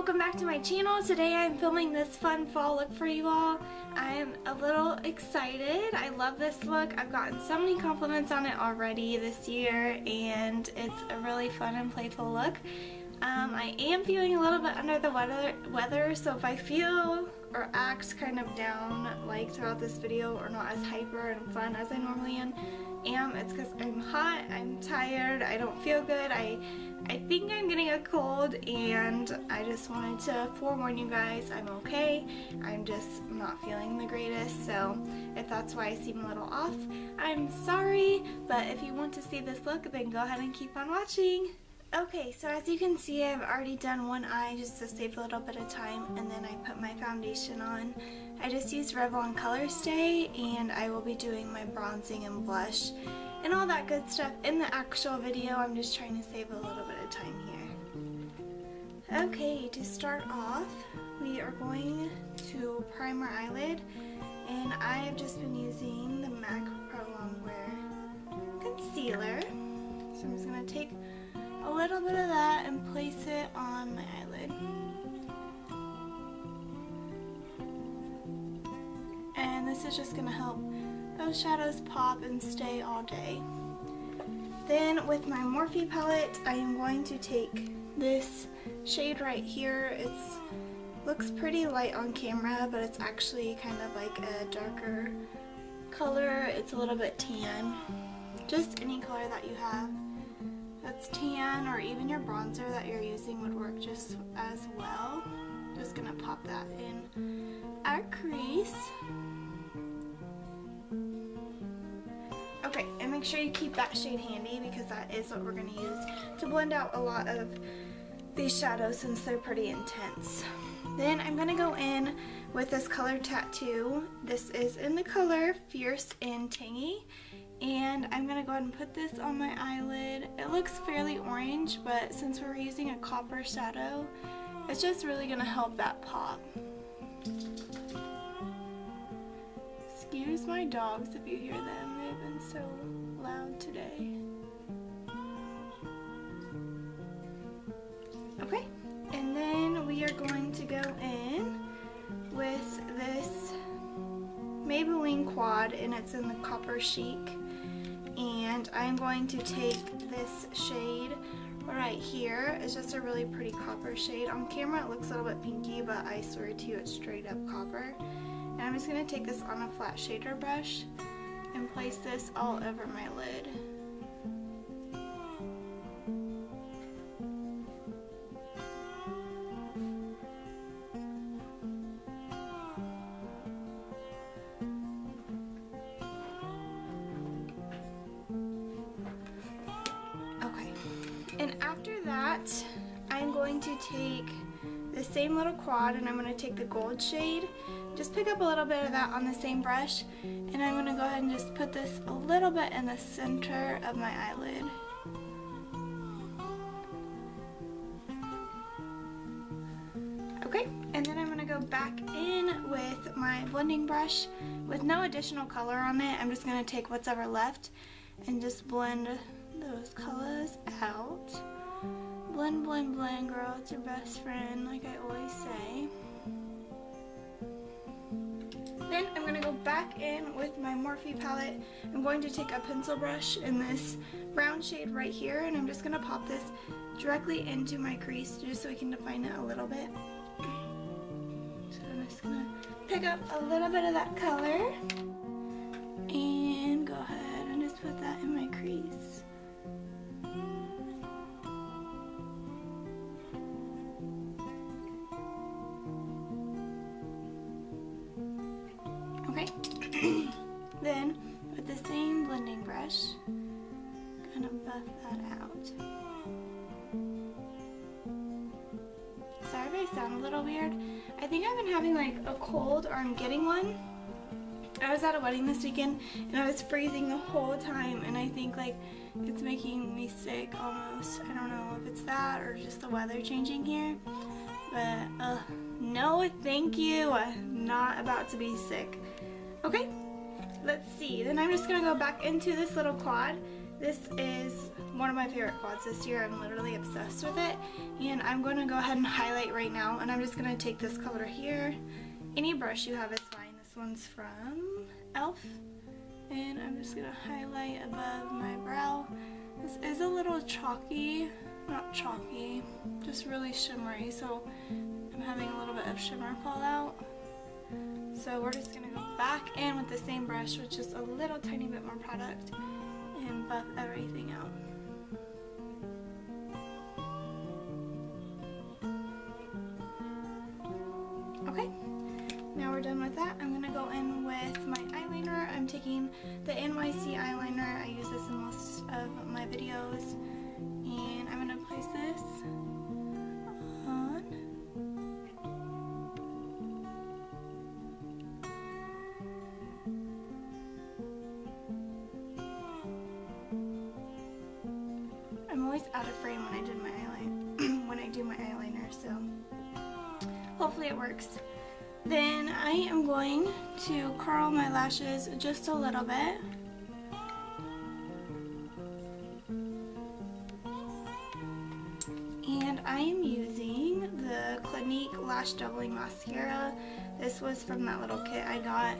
welcome back to my channel. Today I'm filming this fun fall look for you all. I'm a little excited. I love this look. I've gotten so many compliments on it already this year and it's a really fun and playful look. I am feeling a little bit under the weather, so if I feel or act kind of down like throughout this video or not as hyper and fun as I normally am, it's because I'm hot, I'm tired, I don't feel good, I think I'm getting a cold, and I just wanted to forewarn you guys I'm okay. I'm just not feeling the greatest, so if that's why I seem a little off, I'm sorry, but if you want to see this look, then go ahead and keep on watching. Okay, so as you can see, I've already done one eye just to save a little bit of time, and then I put my foundation on. I just used Revlon Color Stay, and I will be doing my bronzing and blush and all that good stuff in the actual video. I'm just trying to save a little bit of time here. Okay, to start off, we are going to prime our eyelid, and I have just been using the MAC Pro Longwear Concealer. So I'm just going to take a little bit of that and place it on my eyelid. And this is just going to help those shadows pop and stay all day. Then with my Morphe palette, I am going to take this shade right here. It looks pretty light on camera, but it's actually kind of like a darker color. It's a little bit tan. Just any color that you have that's tan, or even your bronzer that you're using would work just as well. Just gonna pop that in our crease. Okay, and make sure you keep that shade handy because that is what we're gonna use to blend out a lot of these shadows since they're pretty intense. Then I'm gonna go in with this color Tattoo. This is in the color Fierce and Tangy. And I'm going to go ahead and put this on my eyelid. It looks fairly orange, but since we're using a copper shadow, it's just really going to help that pop. Excuse my dogs if you hear them. They've been so loud today. Okay, and then we are going to go in with this Maybelline Quad, and it's in the Copper Chic. And I'm going to take this shade right here. It's just a really pretty copper shade. On camera it looks a little bit pinky, but I swear to you it's straight up copper. And I'm just going to take this on a flat shader brush and place this all over my lid. And after that, I'm going to take the same little quad and I'm going to take the gold shade. Just pick up a little bit of that on the same brush, and I'm going to go ahead and just put this a little bit in the center of my eyelid. Okay, and then I'm going to go back in with my blending brush with no additional color on it. I'm just going to take what's ever left and just blend those colors out. Blend, blend, blend, girl. It's your best friend, like I always say. Then I'm going to go back in with my Morphe palette. I'm going to take a pencil brush in this brown shade right here, and I'm just going to pop this directly into my crease just so we can define it a little bit. So I'm just going to pick up a little bit of that color and go ahead and just put that in my crease. Okay, then with the same blending brush, kind of buff that out. Sorry if I sound a little weird. I think I've been having like a cold, or I'm getting one. I was at a wedding this weekend and I was freezing the whole time, and I think like it's making me sick almost. I don't know if it's that or just the weather changing here, but no thank you, not about to be sick. Okay, let's see. Then I'm just going to go back into this little quad. This is one of my favorite quads this year. I'm literally obsessed with it. And I'm going to go ahead and highlight right now. And I'm just going to take this color here. Any brush you have is fine. This one's from e.l.f. And I'm just going to highlight above my brow. This is a little chalky. Not chalky, just really shimmery. So I'm having a little bit of shimmer fall out. So we're just going to go back in with the same brush with just a little tiny bit more product and buff everything out. Okay, now we're done with that. I'm going to go in with my eyeliner. I'm taking the NYC eyeliner. I use this in most of my videos. And I'm going to place this on. I'm always out of frame when I do my eyeliner, so hopefully it works. Then I am going to curl my lashes just a little bit. And I am using the Clinique Lash Doubling Mascara. This was from that little kit I got,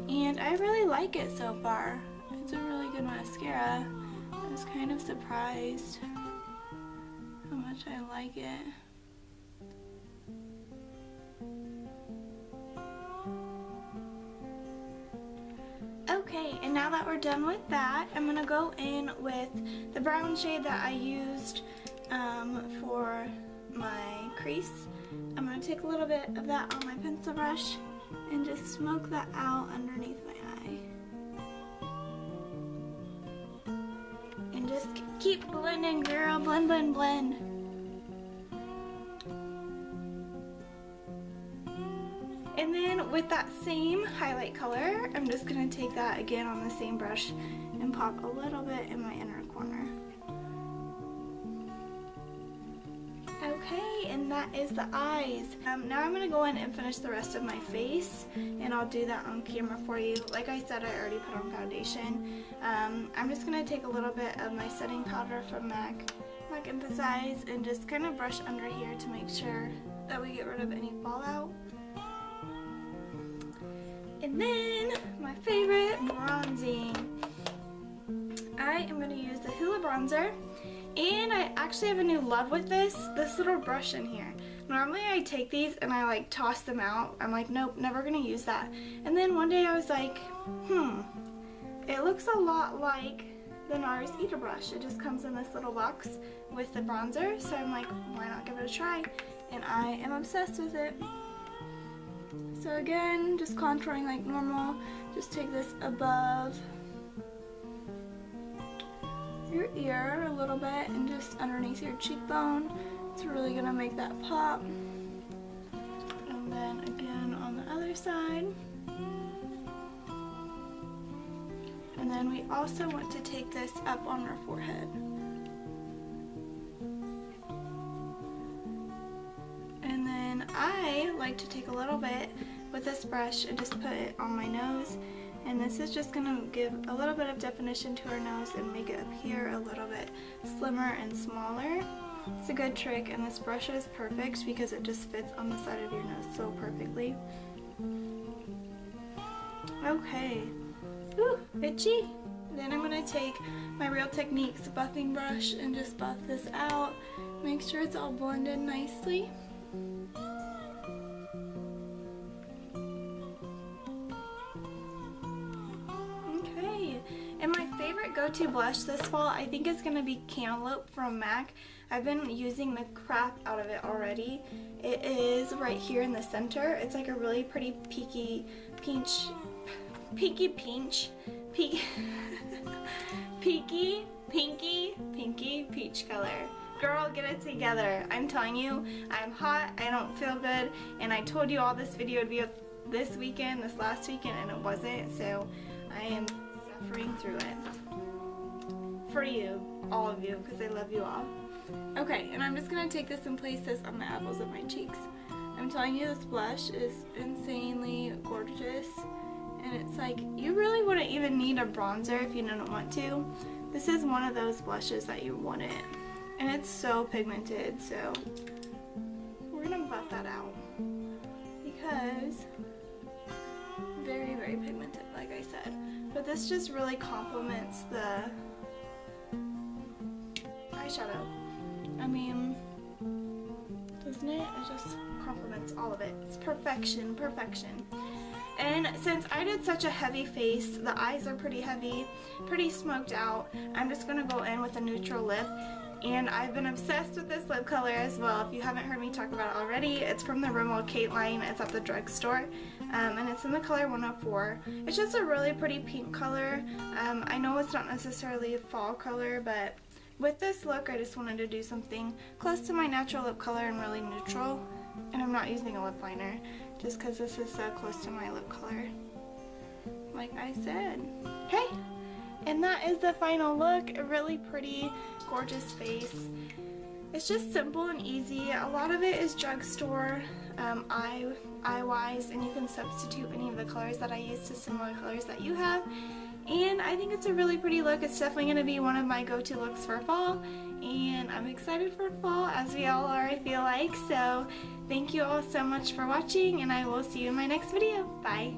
and I really like it so far. It's a really good mascara. I was kind of surprised how much I like it. Okay, and now that we're done with that, I'm going to go in with the brown shade that I used for my crease. I'm going to take a little bit of that on my pencil brush and just smoke that out underneath my eye. And just keep blending, girl. Blend, blend, blend. And then with that same highlight color, I'm just going to take that again on the same brush and pop a little bit in my inner corner. Okay, and that is the eyes. Now I'm going to go in and finish the rest of my face, and I'll do that on camera for you. Like I said, I already put on foundation. I'm just going to take a little bit of my setting powder from MAC Emphasize and just kind of brush under here to make sure that we get rid of any fallout. And then my favorite, bronzing. I am going to use the Hoola bronzer, and I actually have a new love with this little brush in here. Normally I take these and I like toss them out. I'm like, nope, never going to use that. And then one day I was like, it looks a lot like the NARS Eater brush. It just comes in this little box with the bronzer, so I'm like, why not give it a try? And I am obsessed with it. So again, just contouring like normal. Just take this above your ear a little bit and just underneath your cheekbone. It's really gonna make that pop. And then again on the other side. And then we also want to take this up on our forehead. And then I like to take a little bit with this brush and just put it on my nose. And this is just going to give a little bit of definition to our nose and make it appear a little bit slimmer and smaller. It's a good trick, and this brush is perfect because it just fits on the side of your nose so perfectly. Okay. Ooh, itchy. Then I'm going to take my Real Techniques buffing brush and just buff this out. Make sure it's all blended nicely. And my favorite go-to blush this fall, I think, is going to be Cantaloupe from MAC. I've been using the crap out of it already. It is right here in the center. It's like a really pretty peaky peach peach color. Girl, get it together. I'm telling you, I'm hot, I don't feel good, and I told you all this video would be this last weekend, and it wasn't, so I am suffering through it. For you, all of you, because I love you all. Okay, and I'm just going to take this and place this on the apples of my cheeks. I'm telling you, this blush is insanely gorgeous. And it's like, you really wouldn't even need a bronzer if you didn't want to. This is one of those blushes that you wouldn't. And it's so pigmented, so we're gonna buff that out because very, very pigmented, like I said. But this just really complements the eyeshadow. I mean, doesn't it? It just complements all of it. It's perfection, perfection. And since I did such a heavy face, the eyes are pretty heavy, pretty smoked out, I'm just gonna go in with a neutral lip. And I've been obsessed with this lip color as well. If you haven't heard me talk about it already, it's from the Rimmel Kate line. It's at the drugstore, and it's in the color 104. It's just a really pretty pink color. I know it's not necessarily a fall color, but with this look, I just wanted to do something close to my natural lip color and really neutral. And I'm not using a lip liner, just because this is so close to my lip color, like I said. Hey! And that is the final look. A really pretty, gorgeous face. It's just simple and easy. A lot of it is drugstore, eye-wise, and you can substitute any of the colors that I use to similar colors that you have. And I think it's a really pretty look. It's definitely going to be one of my go-to looks for fall. And I'm excited for fall, as we all are, I feel like. So thank you all so much for watching, and I will see you in my next video. Bye!